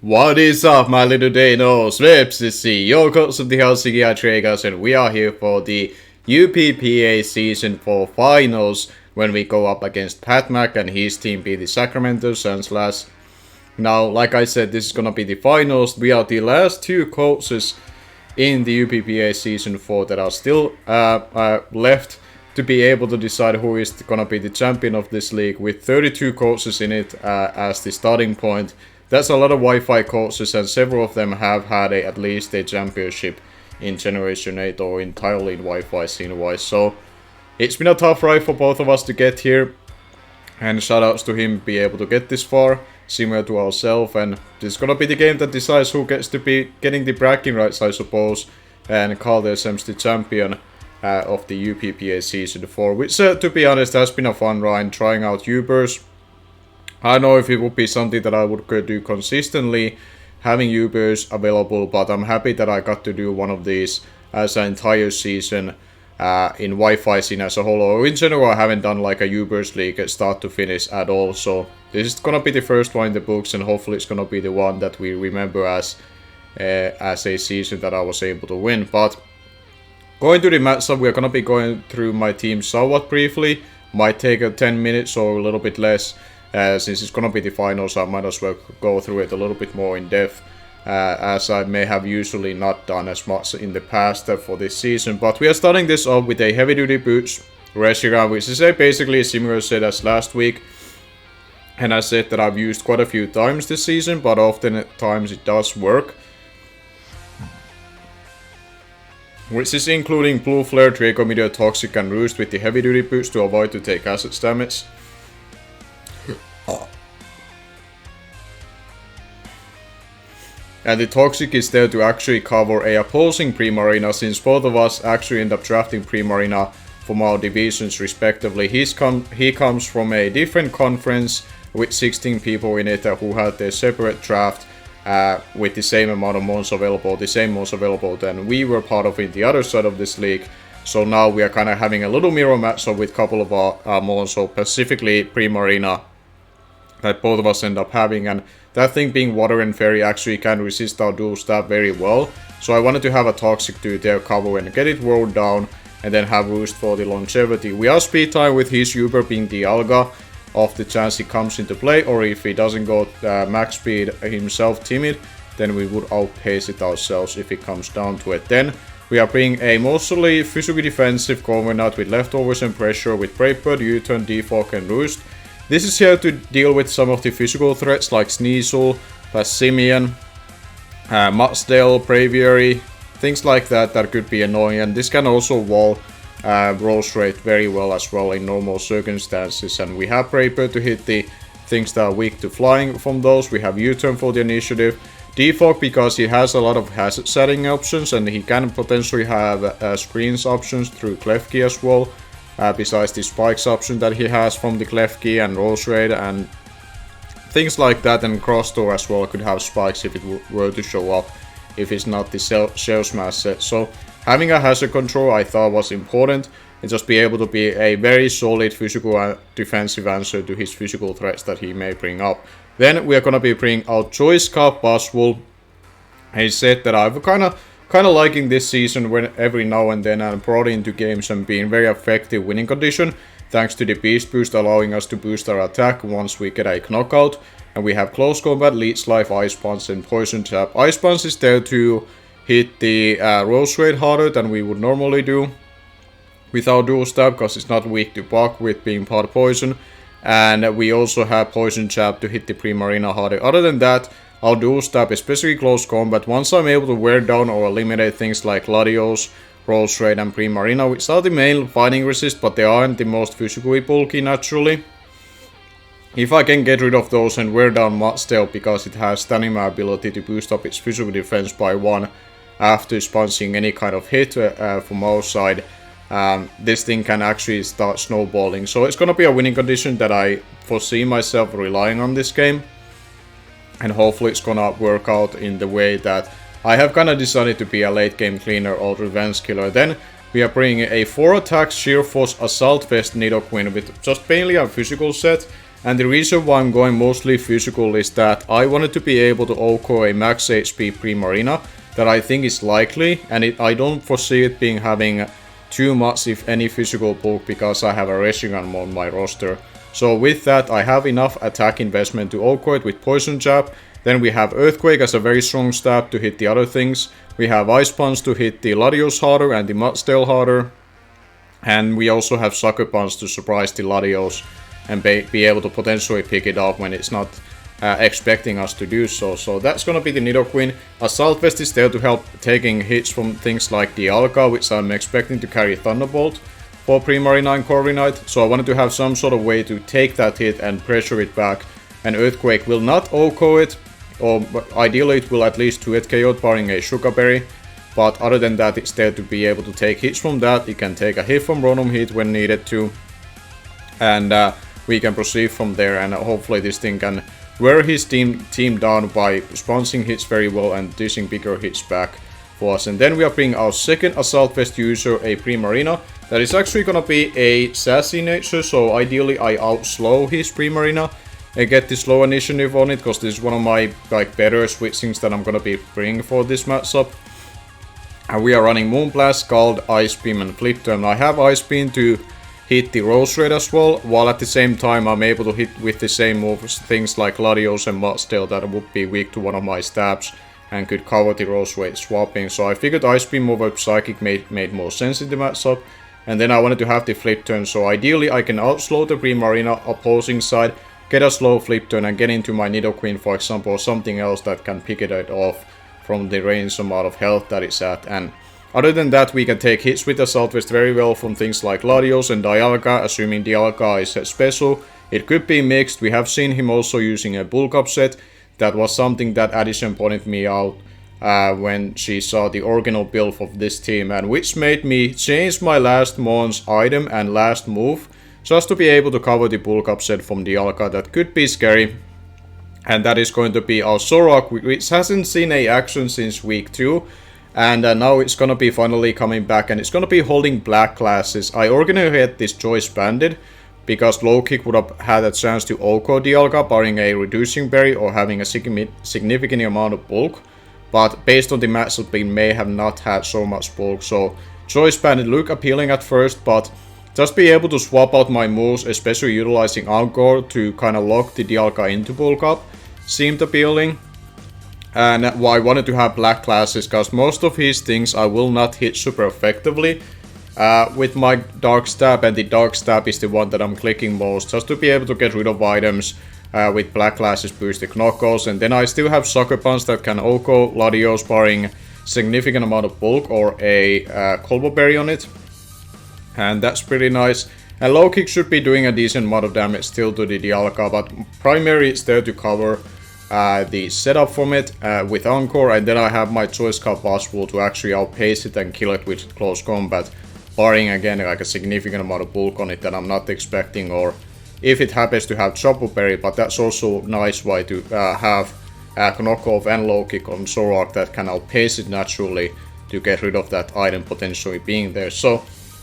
What is up, my little Deinos? Vepsis, your coach of the Helsinki Hydreigons, and we are here for the UPBA Season 4 Finals when we go up against Patmac and his team be the Sacramento Sandslash. Now, like I said, this is gonna be the finals. We are the last two coaches in the UPBA Season 4 that are still left to be able to decide who is gonna be the champion of this league, with 32 coaches in it as the starting point. That's a lot of Wi-Fi coaches, and several of them have had at least a championship in Generation 8 or entirely in Wi-Fi scene-wise. So it's been a tough ride for both of us to get here, and shoutouts to him be able to get this far, similar to ourselves. And this is gonna be the game that decides who gets to be getting the bragging rights, I suppose, and call themselves the champion of the UPBA Season 4, which to be honest has been a fun ride trying out Ubers. I don't know if it would be something that I would do consistently, having Ubers available, but I'm happy that I got to do one of these as an entire season in Wi-Fi scene as a whole. Or in general, I haven't done like a Ubers league start to finish at all, so this is gonna be the first one in the books, and hopefully it's gonna be the one that we remember as a season that I was able to win. But going to the matchup, we're gonna be going through my team somewhat briefly. Might take 10 minutes or a little bit less. Since it's gonna be the finals, I might as well go through it a little bit more in depth, as I may have usually not done as much in the past for this season. But we are starting this off with a heavy duty boots Reshiram, which is basically a similar set as last week, and I said that I've used quite a few times this season, but often at times it does work. Which is including Blue Flare, Draco Meteor, Toxic and Roost with the heavy duty boots to avoid to take assets damage. And the Toxic is there to actually cover a opposing Primarina, since both of us actually end up drafting Primarina from our divisions respectively. He comes from a different conference with 16 people in it who had their separate draft with the same amount of mons available, the same mons available than we were part of in the other side of this league. So now we are kind of having a little mirror matchup with a couple of our mons, so specifically Primarina, that both of us end up having, and that thing being Water and Fairy actually can resist our dual stab very well. So I wanted to have a Toxic dude there cover and get it rolled down, and then have Roost for the longevity. We are speed time with his Uber being the Alga, off the chance he comes into play, or if he doesn't go max speed himself timid, then we would outpace it ourselves if it comes down to it. Then we are bringing a mostly physically defensive Governor with leftovers and pressure with Brave Bird, U-turn, Defog and Roost. This is here to deal with some of the physical threats like Sneasel, Simeon, Mudsdale, Braviary, things like that that could be annoying, and this can also wall rolls rate very well as well in normal circumstances. And we have Braver to hit the things that are weak to flying from those. We have U-turn for the initiative, Defog because he has a lot of hazard setting options, and he can potentially have screens options through Clef Key as well. Besides the spikes option that he has from the Clef Key and Rolls Rate and things like that, and Cross Door as well could have spikes if it were to show up, if it's not the Shell Smash set. So having a hazard control I thought was important, and just be able to be a very solid physical and defensive answer to his physical threats that he may bring up. Then we are gonna be bringing out Choice Cup Buzzwole, a set that I've kind of liking this season, when every now and then I'm brought into games and being very effective winning condition, thanks to the Beast Boost allowing us to boost our attack once we get a knockout. And we have Close Combat, Leech Life, Ice Punch and Poison Jab. Ice Punch is there to hit the Rolls Rate harder than we would normally do with our dual stab, because it's not weak to Bug with being part poison. And we also have Poison Jab to hit the Primarina harder. Other than that, our dual stab, especially close combat, once I'm able to wear down or eliminate things like Latios, Rolls Rate and Primarina, which are the main fighting resist, but they aren't the most physically bulky naturally. If I can get rid of those and wear down Mudsdale because it has stamina ability to boost up its physical defense by 1 after sponging any kind of hit from our side, this thing can actually start snowballing. So it's gonna be a winning condition that I foresee myself relying on this game. And hopefully it's gonna work out in the way that I have kind of decided to be a late game cleaner or revenge killer. Then we are bringing a 4 attack Sheer Force Assault Vest Nidoqueen with just mainly a physical set. And the reason why I'm going mostly physical is that I wanted to be able to OHKO a max HP Primarina that I think is likely, and I don't foresee it being having too much, if any, physical bulk because I have a Reshiram on my roster. So with that, I have enough attack investment to OHKO it with Poison Jab. Then we have Earthquake as a very strong stab to hit the other things. We have Ice Punch to hit the Latios harder and the Mudstail harder. And we also have Sucker Punch to surprise the Latios and be able to potentially pick it up when it's not expecting us to do so. So that's gonna be the Nidoqueen. Assault Vest is there to help taking hits from things like the Alka, which I'm expecting to carry Thunderbolt for Primarina and Corviknight. So I wanted to have some sort of way to take that hit and pressure it back. And Earthquake will not OHKO it, or ideally it will at least 2-hit KO it, barring a Sugar Berry. But other than that, it's there to be able to take hits from that. It can take a hit from Rotom Heat when needed to. And we can proceed from there, and hopefully this thing can wear his team down by sponging hits very well and dishing bigger hits back for us. And then we are bringing our second Assault Vest user, a Primarina. That is actually gonna be a sassy nature, so ideally I outslow his Primarina and get the slow initiative on it, because this is one of my better switchings that I'm gonna be bringing for this matchup. And we are running Moonblast, Scald, Ice Beam and Flip Turn. I have Ice Beam to hit the Rose Raid as well, while at the same time I'm able to hit with the same moves things like Latios and Mudstail that would be weak to one of my stabs and could cover the Rose Raid swapping. So I figured Ice Beam over Psychic made more sense in the matchup. And then I wanted to have the Flip Turn, so ideally I can outslow the Primarina opposing side, get a slow Flip Turn and get into my Nidoqueen, for example, or something else that can pick it off from the range amount of health that it's at. And other than that, we can take hits with Assault Vest very well from things like Latios and Dialga, assuming Dialga is special. It could be mixed. We have seen him also using a Bulk Up set. That was something that Addison pointed me out when she saw the original build of this team, and which made me change my last Mons item and last move just to be able to cover the Bulk Up set from Dialga. That could be scary. And that is going to be our Zoroark, which hasn't seen a action since week 2. And now it's gonna be finally coming back, and it's gonna be holding black classes. I originally had this choice banded because low kick would have had a chance to OHKO Dialga, barring a reducing berry or having a significant amount of bulk. But based on the matchup, it may have not had so much bulk. So choice banded look appealing at first, but just be able to swap out my moves, especially utilizing Encore to kind of lock the Dialga into bulk up, seemed appealing. And why I wanted to have black classes, because most of his things I will not hit super effectively with my Dark Stab, and the Dark Stab is the one that I'm clicking most, just to be able to get rid of items with black classes boosted knockouts. And then I still have Sucker Punch that can OHKO Latios, barring significant amount of bulk or a Colbo Berry on it. And that's pretty nice. And low kick should be doing a decent amount of damage still to the Dialga, but primary is there to cover the setup from it with Encore, and then I have my Choice Scarf Buzzwole to actually outpace it and kill it with close combat, barring again like a significant amount of bulk on it that I'm not expecting, or if it happens to have Chopu Berry. But that's also nice way to have knockoff and low kick on Zoroark that can outpace it naturally to get rid of that item potentially being there. So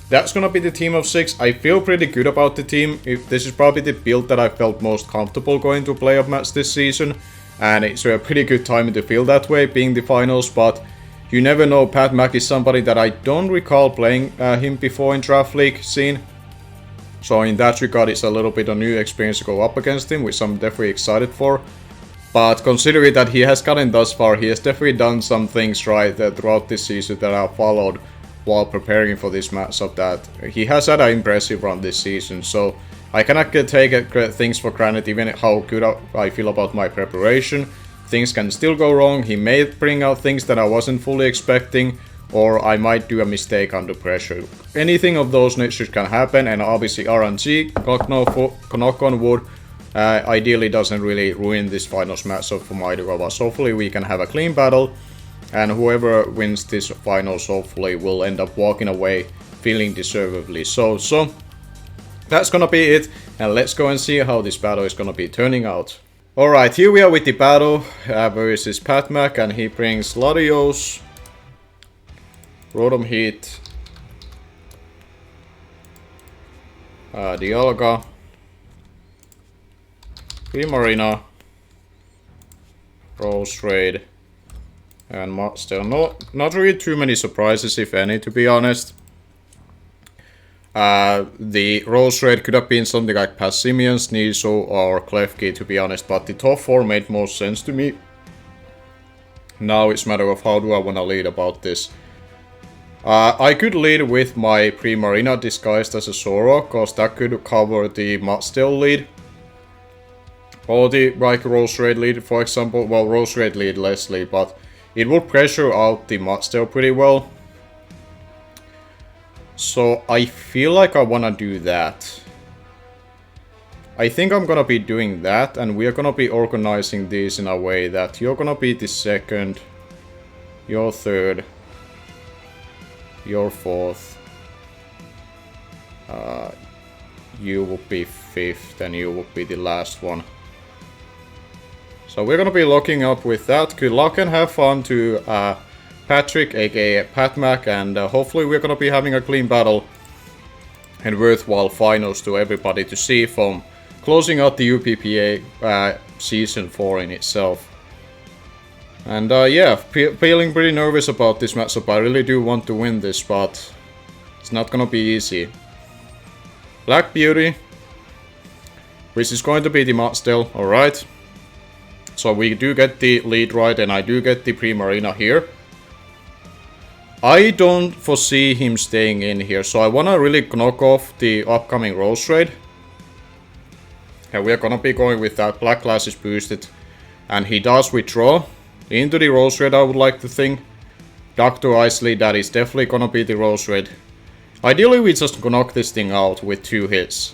that's gonna be the team of 6. I feel pretty good about the team. This is probably the build that I felt most comfortable going to playoff match this season. And it's a pretty good time to feel that way, being the finals. But you never know, Patmac is somebody that I don't recall playing him before in Draft League scene. So in that regard, it's a little bit a new experience to go up against him, which I'm definitely excited for. But considering that he has gotten thus far, he has definitely done some things right throughout this season that I followed while preparing for this matchup, that he has had an impressive run this season. So I cannot take things for granted, even how good I feel about my preparation. Things can still go wrong. He may bring out things that I wasn't fully expecting, or I might do a mistake under pressure. Anything of those natures can happen, and obviously RNG, knock on wood, ideally doesn't really ruin this finals matchup for either of us. Hopefully we can have a clean battle, and whoever wins this finals hopefully will end up walking away feeling deservedly so. That's gonna be it, and let's go and see how this battle is gonna be turning out. Alright, here we are with the battle versus Patmac, and he brings Latios, Rotom Heat, Dialga, Primarina, Rose Raid, and still not really too many surprises, if any, to be honest. The Rose Raid could have been something like Passimians, Niso, or Klefki, to be honest, but the top 4 made more sense to me. Now it's a matter of how do I want to lead about this. I could lead with my Primarina disguised as a Zoro, cause that could cover the Mudstill lead. Or the like Rose Raid lead, for example. Well, Rose Raid lead Leslie, but it would pressure out the Mudstill pretty well. So I feel like I wanna do that. I think I'm gonna be doing that, and we're gonna be organizing these in a way that you're gonna be the second, you're third, you're fourth, you will be fifth, and you will be the last one. So we're gonna be locking up with that. Good luck and have fun to Patrick, aka Patmac, and hopefully we're gonna be having a clean battle and worthwhile finals to everybody to see from closing out the UPBA Season 4 in itself. And yeah, feeling pretty nervous about this matchup. I really do want to win this, but it's not gonna be easy. Black Beauty, which is going to be the Mudstill, alright. So we do get the lead right, and I do get the Primarina here. I don't foresee him staying in here, so I wanna really knock off the upcoming Rose Raid. And we're gonna be going with that. Black Glass is boosted, and he does withdraw into the Rose Raid, I would like to think. Dr. Isley, that is definitely gonna be the Rose Raid. Ideally, we just knock this thing out with 2 hits.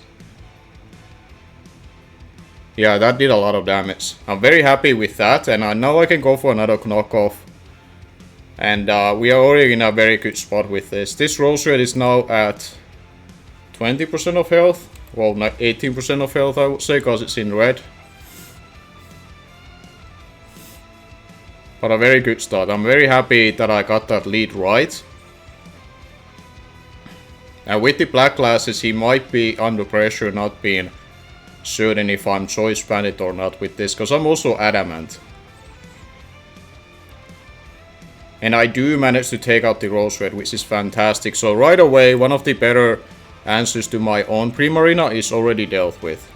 Yeah, that did a lot of damage. I'm very happy with that, and now I can go for another knockoff. And we are already in a very good spot with this. This Rose Raid is now at 20% of health. Well, not 18% of health, I would say, because it's in red. But a very good start. I'm very happy that I got that lead right. And with the Black Glasses, he might be under pressure, not being certain if I'm Choice Bandit or not with this, because I'm also Adamant. And I do manage to take out the Rose Raid, which is fantastic. So right away, one of the better answers to my own Primarina is already dealt with.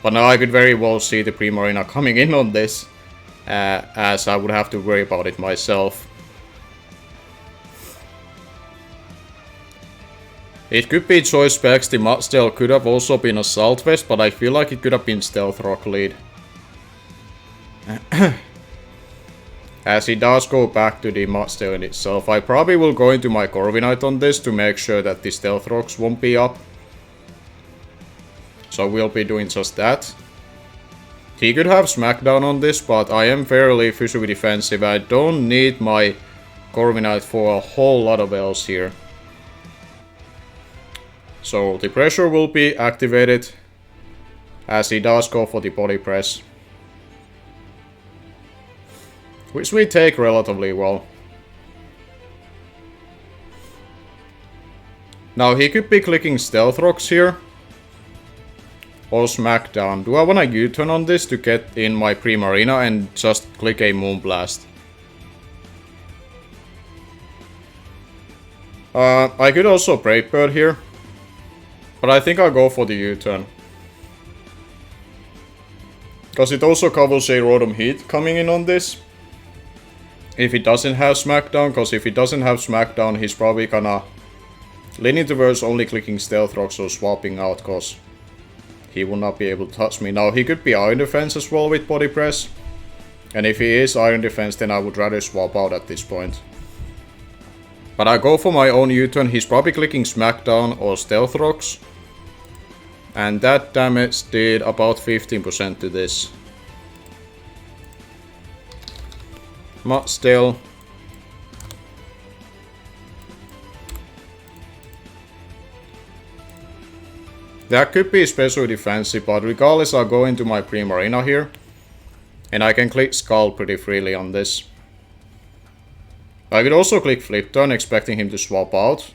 But now I could very well see the Primarina coming in on this, as I would have to worry about it myself. It could be Choice Specs, the Mudstill could have also been Assault Vest, but I feel like it could have been Stealth Rock lead. As he does go back to the Mudstill in itself, I probably will go into my Corviknight on this to make sure that the Stealth Rocks won't be up. So we'll be doing just that. He could have Smackdown on this, but I am fairly physically defensive. I don't need my Corviknight for a whole lot of else here. So the pressure will be activated as he does go for the body press, which we take relatively well. Now he could be clicking Stealth Rocks here or Smackdown. Do I want to U-turn on this to get in my Primarina and just click a Moonblast? I could also Brave Bird here, but I think I'll go for the U-turn. Because it also covers a Rotom Heat coming in on this. If he doesn't have Smackdown, because if he doesn't have Smackdown, he's probably gonna lean towards only clicking Stealth Rocks or swapping out, because he will not be able to touch me. Now he could be Iron Defense as well with Body Press. And if he is Iron Defense, then I would rather swap out at this point. But I go for my own U-turn. He's probably clicking Smackdown or Stealth Rocks. And that damage did about 15% to this. Mudstill. That could be especially defensive, but regardless I'll go into my Primarina here. And I can click Skull pretty freely on this. I could also click Flip Turn, expecting him to swap out.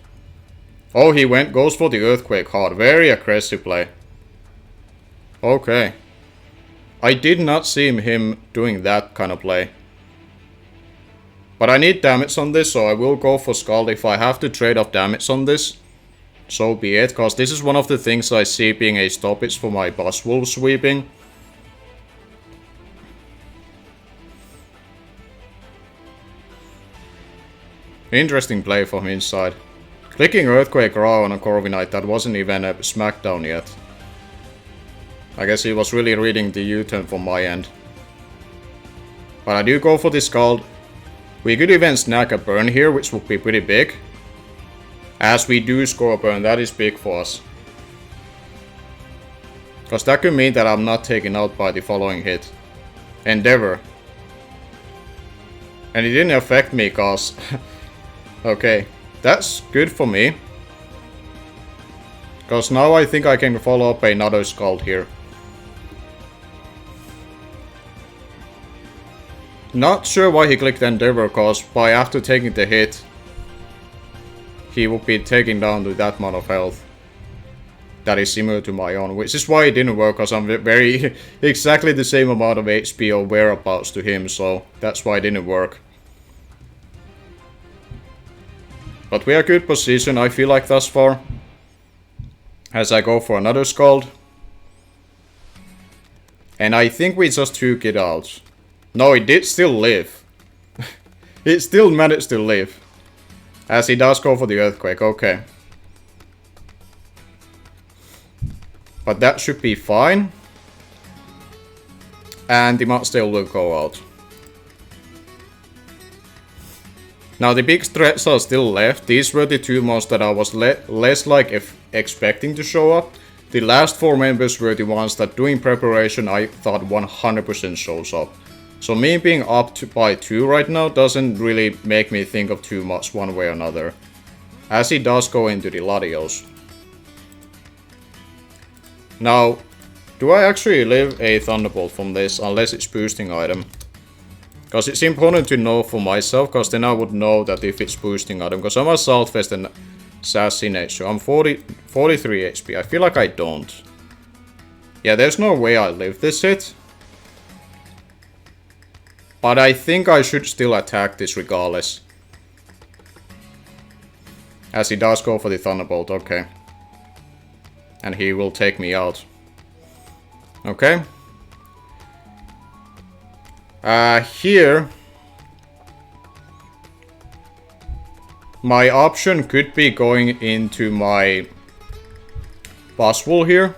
Oh, he goes for the Earthquake hard. Very aggressive play. Okay. I did not see him doing that kind of play. But I need damage on this, so I will go for Scald. If I have to trade off damage on this, so be it. Because this is one of the things I see being a stoppage for my Boss Wolf sweeping. Interesting play from inside. Clicking Earthquake Raw on a Corviknight, that wasn't even a smackdown yet. I guess he was really reading the U-turn from my end. But I do go for the Scald. We could even snag a burn here, which would be pretty big. As we do score a burn, that is big for us. Because that could mean that I'm not taken out by the following hit. Endeavor. And it didn't affect me, cause... okay, that's good for me. Because now I think I can follow up another Scald here. Not sure why he clicked Endeavor, cause by after taking the hit, he would be taken down to that amount of health. That is similar to my own, which is why it didn't work, cause I'm very exactly the same amount of HP or whereabouts to him, so that's why it didn't work. But we are good position, I feel like, thus far. As I go for another Scald. And I think we just took it out. No, it did still live. It still managed to live. As he does go for the Earthquake, okay. But that should be fine. And the Mudstail will go out. Now the big threats are still left. These were the two most that I was less like expecting to show up. The last four members were the ones that doing preparation I thought 100% shows up. So me being up by 2 right now doesn't really make me think of too much one way or another. As he does go into the Latios. Now, do I actually live a Thunderbolt from this unless it's boosting item? Because it's important to know for myself, because then I would know that if it's boosting item. Because I'm a Southwest and Sassy nature. I'm 43 HP. I feel like I don't. Yeah, there's no way I live this hit. But I think I should still attack this regardless. As he does go for the Thunderbolt, okay. And he will take me out. Okay. Here... my option could be going into my Boss Wolf here.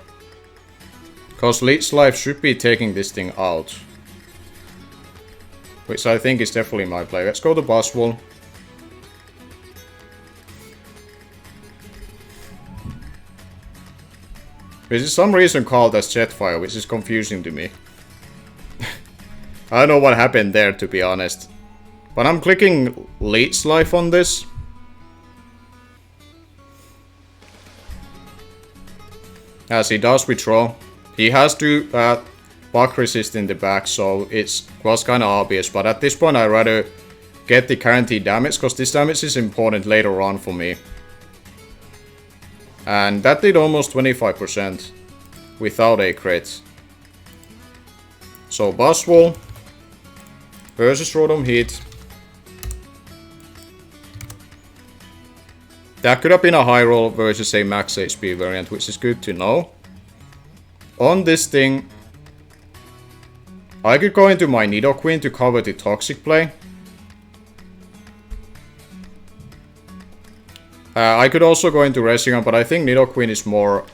Because Leech Life should be taking this thing out. Which I think is definitely my play. Let's go to Boss Wolf. Which is some reason called as Jetfire, which is confusing to me. I don't know what happened there, to be honest. But I'm clicking Leech Life on this. As he does withdraw. He has to Bug resist in the back, so it was kinda obvious. But at this point I'd rather get the guaranteed damage, because this damage is important later on for me. And that did almost 25% without a crit. So Boss Wolf versus Rotom Heat. That could have been a high roll versus a max HP variant, which is good to know. On this thing, I could go into my Nidoqueen to cover the toxic play. I could also go into Reshiram, but I think Nidoqueen is more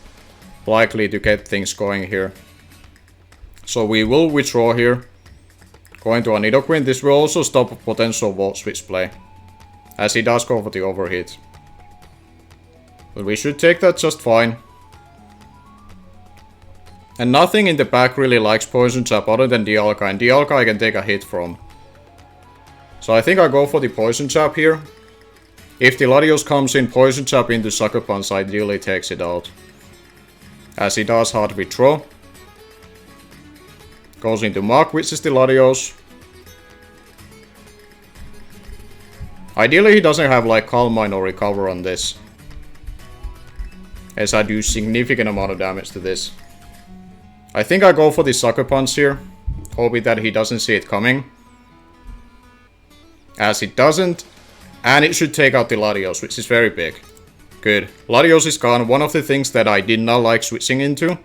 likely to get things going here. So we will withdraw here. Go into our Nidoqueen. This will also stop a potential Volt Switch play, as he does go for the overheat. But we should take that just fine. And nothing in the back really likes Poison Jab other than Dialga, and Dialga I can take a hit from. So I think I go for the Poison Jab here. If the Latios comes in, Poison Jab into Sucker Punch ideally takes it out. As he does hard withdraw. Goes into Mach, which is the Latios. Ideally he doesn't have like Calm Mind or Recover on this, as I do significant amount of damage to this. I think I go for the sucker punch here, hoping that he doesn't see it coming. As it doesn't, and it should take out the Latios, which is very big. Good. Latios is gone, one of the things that I did not like switching into.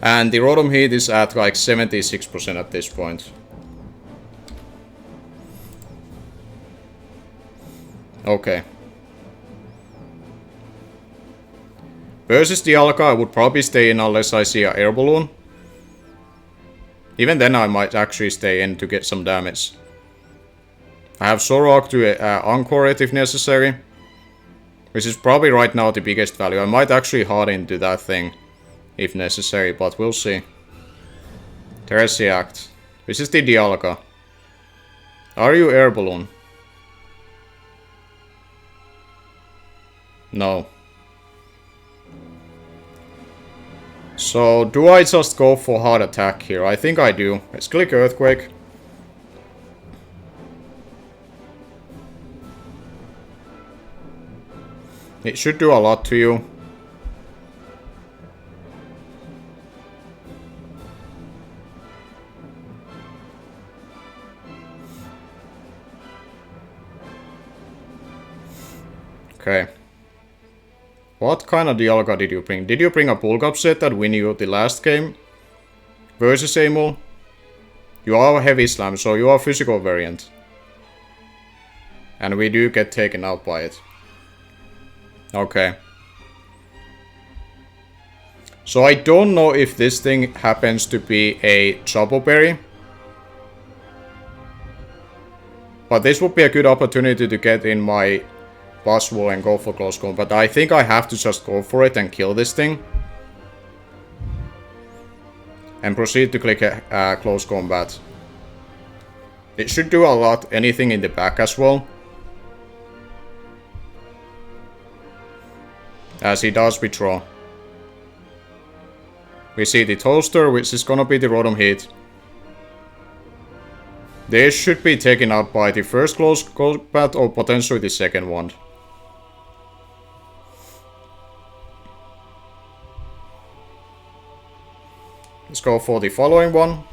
And the Rotom Heat is at like 76% at this point. Okay. Versus the Dialga, I would probably stay in unless I see an air balloon. Even then I might actually stay in to get some damage. I have Zoroark to Encore it if necessary. Which is probably right now the biggest value. I might actually hard into that thing if necessary, but we'll see. Teresiact. This is the Dialga. Are you air balloon? No. So, do I just go for hard attack here? I think I do. Let's click Earthquake. It should do a lot to you. Okay. What kind of Dialga did you bring? Did you bring a Bulk set that win you the last game? Versus Amul? You are a Heavy Slam, so you are a physical variant. And we do get taken out by it. Okay. So I don't know if this thing happens to be a Chopo Berry. But this would be a good opportunity to get in my Buzzwole and go for close combat. But I think I have to just go for it and kill this thing. And proceed to click close combat. It should do a lot, anything in the back as well. As he does withdraw. We see the Toaster, which is gonna be the Rotom Heat. This should be taken out by the first close combat or potentially the second one. Let's go for the following one.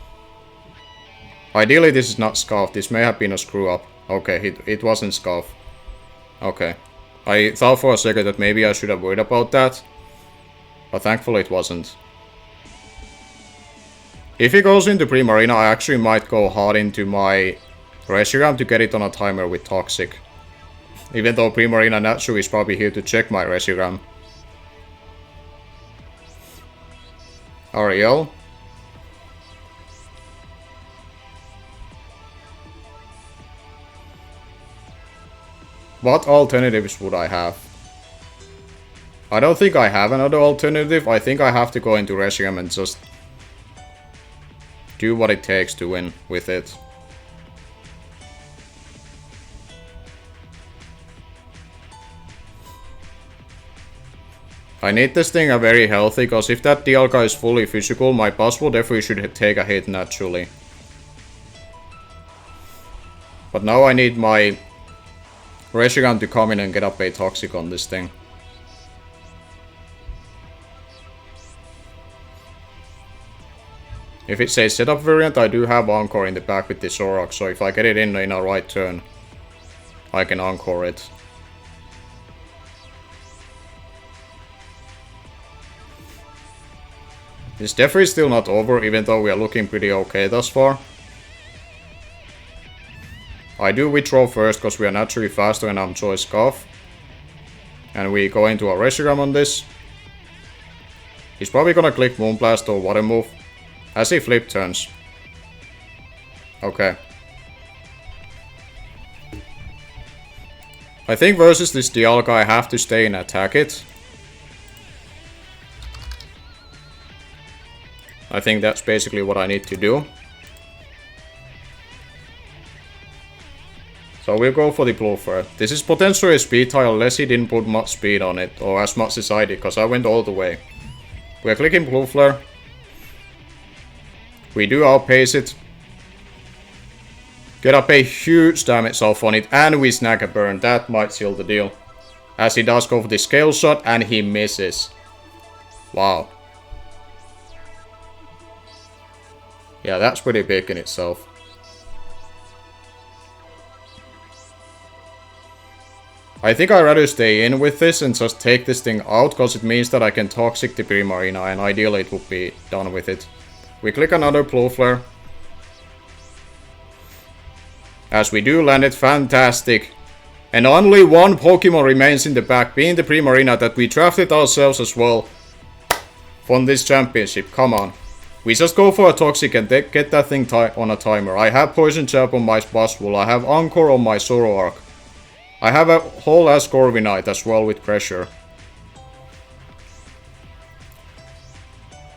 Ideally this is not Scarf, this may have been a screw up. Okay, it wasn't Scarf. Okay. I thought for a second that maybe I should have worried about that. But thankfully it wasn't. If he goes into Primarina, I actually might go hard into my Reshiram to get it on a timer with Toxic. Even though Primarina naturally is probably here to check my Reshiram. Ariel. What alternatives would I have? I don't think I have another alternative. I think I have to go into Reshiram and just do what it takes to win with it. I need this thing a very healthy, because if that Dialga is fully physical, my Buzzwole definitely should take a hit naturally. But now I need my Reshiram to come in and get up a Toxic on this thing. If it's a setup variant, I do have Encore in the back with the Zoroark, so if I get it in a right turn, I can Encore it. It's definitely still not over, even though we are looking pretty okay thus far. I do withdraw first, because we are naturally faster and I'm Choice Scarf. And we go into a Reshiram on this. He's probably gonna click Moonblast or Water Move. As he flip turns. Okay. I think versus this Dialga I have to stay and attack it. I think that's basically what I need to do. So we'll go for the Bluefer. This is potentially a speed tile unless he didn't put much speed on it, or as much as I did, because I went all the way. We're clicking Blue Flare. We do outpace it. Get up a huge damage off on it, and we snag a burn. That might seal the deal. As he does go for the Scale Shot, and he misses. Wow. Yeah, that's pretty big in itself. I think I'd rather stay in with this and just take this thing out, because it means that I can toxic the Primarina, and ideally it would be done with it. We click another blue flare. As we do land it, fantastic. And only one Pokemon remains in the back, being the Primarina that we drafted ourselves as well from this championship. Come on. We just go for a Toxic and get that thing on a timer. I have Poison Jab on my Buzzwole. I have Encore on my Zoroark. I have a whole ass Corviknight as well with pressure.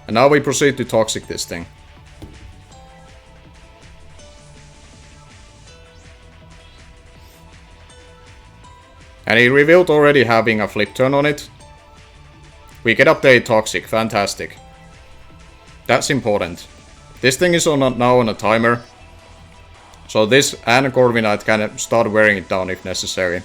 And now we proceed to Toxic this thing. And he revealed already having a flip turn on it. We get up the Toxic, fantastic. That's important. This thing is now on a timer. So this and Corviknight can start wearing it down if necessary.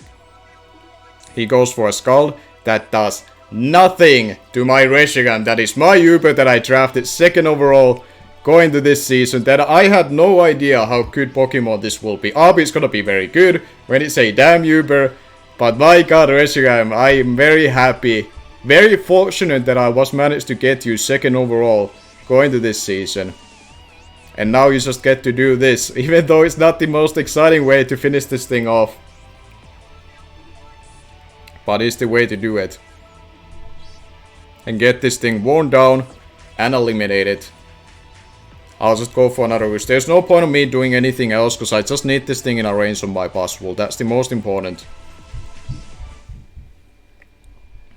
He goes for a Scald. That does nothing to my Reshiram. That is my Uber that I drafted 2nd overall going to this season. That I had no idea how good Pokemon this will be. Obviously it's gonna be very good when it's a damn Uber. But my god, Reshiram, I am very happy. Very fortunate that I was managed to get you 2nd overall going to this season. And now you just get to do this, even though it's not the most exciting way to finish this thing off. But it's the way to do it. And get this thing worn down and eliminated. I'll just go for another wish. There's no point of me doing anything else, because I just need this thing in a range on my Buzzwole. That's the most important.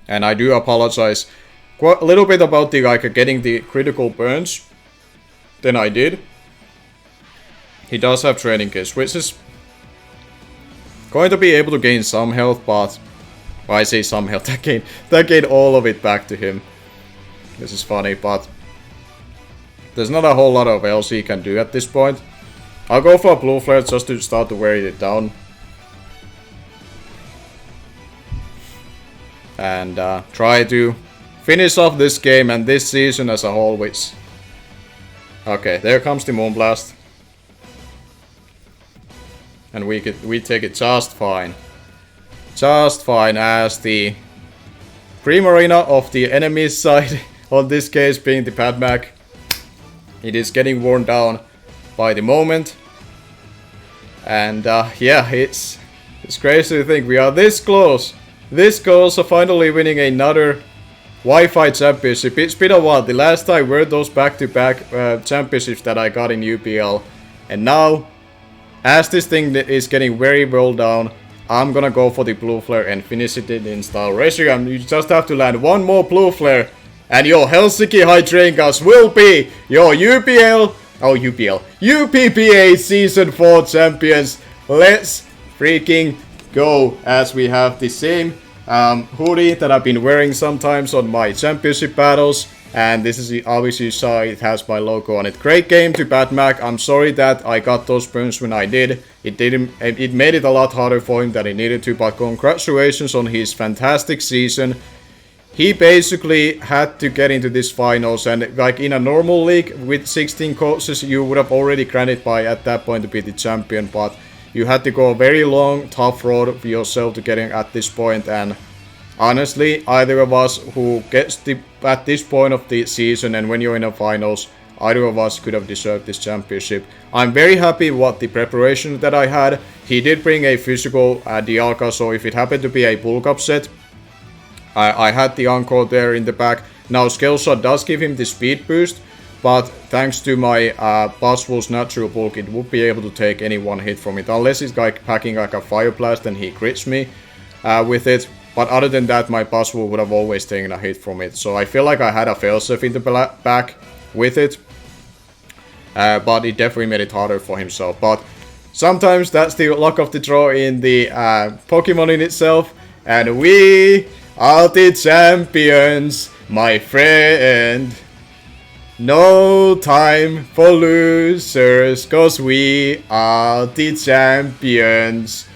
And I do apologize quite a little bit about the getting the critical burns than I did. He does have Training Kiss, which is going to be able to gain some health, but well, I say some health, that gain all of it back to him. This is funny, but there's not a whole lot of else he can do at this point. I'll go for a Blue Flare just to start to wear it down. And try to finish off this game and this season as a whole, which... Okay, there comes the Moonblast. And we take it just fine. Just fine, as the Primarina of the enemy's side, on this case being the Patmac. It is getting worn down by the moment. And yeah, it's crazy to think we are this close. This goes of finally winning another Wi-Fi championship. It's been a while. The last time were those back-to-back championships that I got in UPL. And now, as this thing is getting very well down, I'm gonna go for the Blue Flare and finish it in style. Reshiram, you just have to land one more Blue Flare. And your Helsinki Hydreigons will be your UPBA Season 4 champions. Let's freaking go, as we have the same hoodie that I've been wearing sometimes on my championship battles, and this is obviously you saw it has my logo on it. Great game to Patmac. I'm sorry that I got those burns when I did. It made it a lot harder for him than it needed to, but congratulations on his fantastic season. He basically had to get into this finals, and like in a normal league with 16 coaches, you would have already granted by at that point to be the champion, but you had to go a very long, tough road for yourself to getting at this point, and honestly, either of us who gets at this point of the season and when you're in the finals, either of us could have deserved this championship. I'm very happy with the preparation that I had. He did bring a physical Dialga, so if it happened to be a bulk up set, I had the Encore there in the back. Now Scale Shot does give him the speed boost, but thanks to my Buzzwole's natural bulk, it would be able to take any one hit from it. Unless he's like packing like a Fire Blast and he crits me with it. But other than that, my Buzzwole would have always taken a hit from it. So I feel like I had a failsafe in the back with it. But it definitely made it harder for himself. But sometimes that's the luck of the draw in the Pokemon in itself. And we are the champions, my friend. No time for losers, cause we are the champions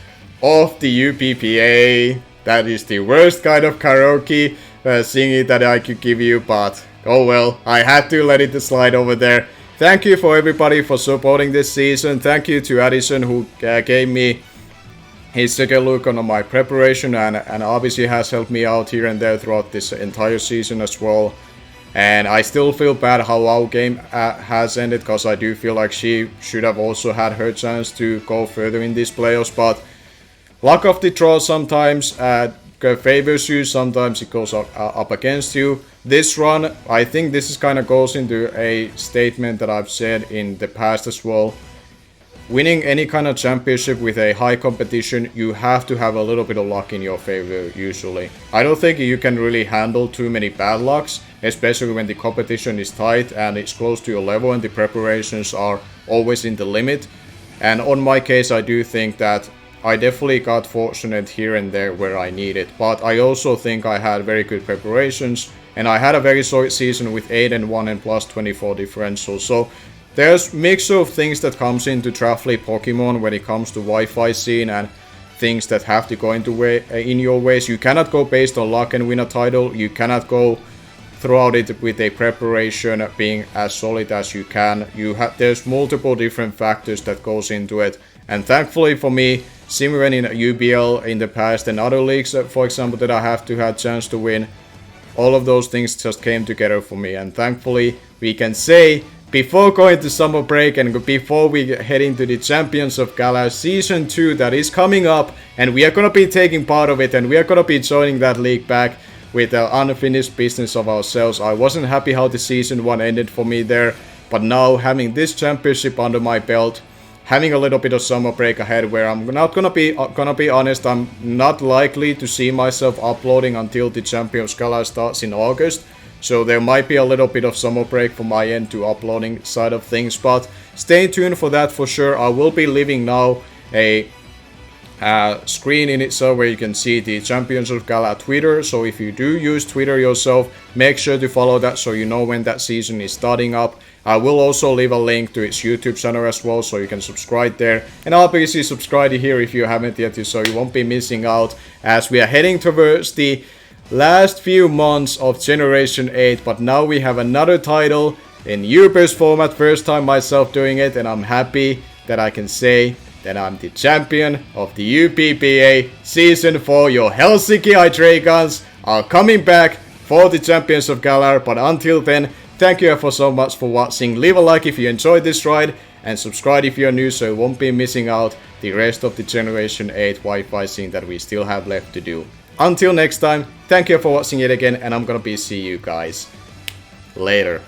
of the UPBA. That is the worst kind of karaoke singing that I could give you, but oh well, I had to let it slide over there. thank you for everybody for supporting this season. Thank you to Addison who gave me his second look on my preparation and obviously has helped me out here and there throughout this entire season as well. And I still feel bad how our game has ended, because I do feel like she should have also had her chance to go further in these playoffs. But luck of the draw sometimes favors you, sometimes it goes up against you. This run, I think this is kind of goes into a statement that I've said in the past as well. Winning any kind of championship with a high competition, you have to have a little bit of luck in your favor usually. I don't think you can really handle too many bad lucks, especially when the competition is tight and it's close to your level and the preparations are always in the limit. And on my case, I do think that I definitely got fortunate here and there where I needed, but I also think I had very good preparations and I had a very solid season with 8-1 and plus 24 differential. So there's mix of things that comes into draft league Pokemon when it comes to Wi-Fi scene and things that have to go in your ways. You cannot go based on luck and win a title. You cannot go throughout it with a preparation being as solid as you can. There's multiple different factors that goes into it. And thankfully for me, similar in UBL in the past and other leagues, for example, that I have to have chance to win, all of those things just came together for me. And thankfully, we can say, before going to summer break and before we head into the Champions of Galar Season 2 that is coming up, and we are going to be taking part of it and we are going to be joining that league back with the unfinished business of ourselves. I wasn't happy how the Season 1 ended for me there, but now having this championship under my belt, having a little bit of summer break ahead where I'm not gonna be honest, I'm not likely to see myself uploading until the Champions Galar starts in August. So there might be a little bit of summer break from my end to uploading side of things, but stay tuned for that for sure. I will be leaving now a screen in itself where you can see the Champions of Galar Twitter. So if you do use Twitter yourself, make sure to follow that so you know when that season is starting up. I will also leave a link to its YouTube channel as well, so you can subscribe there. And obviously subscribe here if you haven't yet, so you won't be missing out as we are heading towards the last few months of Generation 8. But now we have another title in UPBA format, first time myself doing it, and I'm happy that I can say that I'm the champion of the UPBA Season 4. Your Helsinki Hydreigons are coming back for the Champions of Galar. But until then, thank you so much for watching. Leave a like if you enjoyed this ride and subscribe if you're new so you won't be missing out the rest of the Generation 8 Wi-Fi scene that we still have left to do. Until next time, thank you for watching yet again, and I'm gonna be see you guys later.